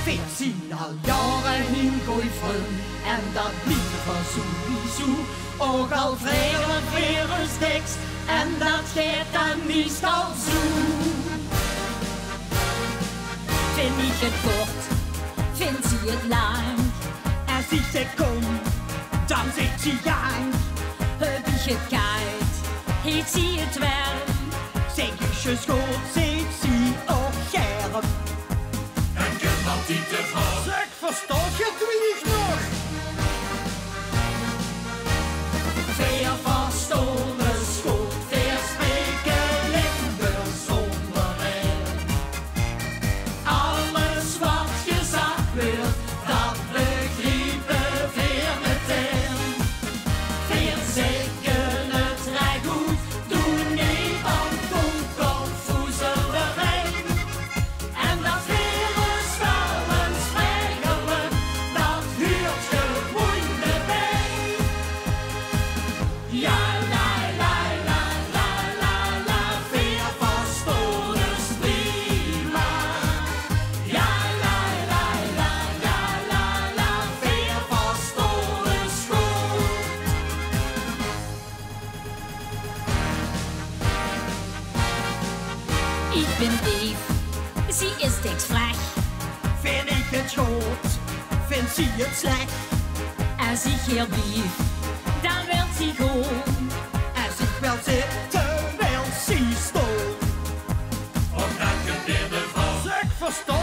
Vindt sin al jaren in Gooifrøn, en dat bliver for sowieso ook al vrede vrederstekst, en dat gaat dan meestal zo. Vind ik het kort, vindt sie het lang. Als ik zeg kom, dan zegt sie gang. Heb ik het koud, heet sie het warm. Zeg je schoot, zegt sie ook scherp. En ken dat niet te gaan. Zeg, verstaat je het niet nog? Veer verstoren schoot, veer spreken Limburg zonder rem. Alles wat gezegd wordt, dat begrijpen veer meteen. Veer zeggen het rij goed, doen niet aan konkelvoezelerij. En dat veer is wel een spijkerlijk, dat huurt gewoon erbij. Ja, la, la, la, la, la, la, veer verstoren is prima. Ja, la, la, la, la, la, la, veer verstoren is goed. Ik ben dief, sie is niks frech. Vind ik het goed, vind sie het slecht. Als ik hier blijf, dan wordt sie gewoon. Als ik wel zitten, wil sie stoot. Omdat je de vrouw. Zeg, versta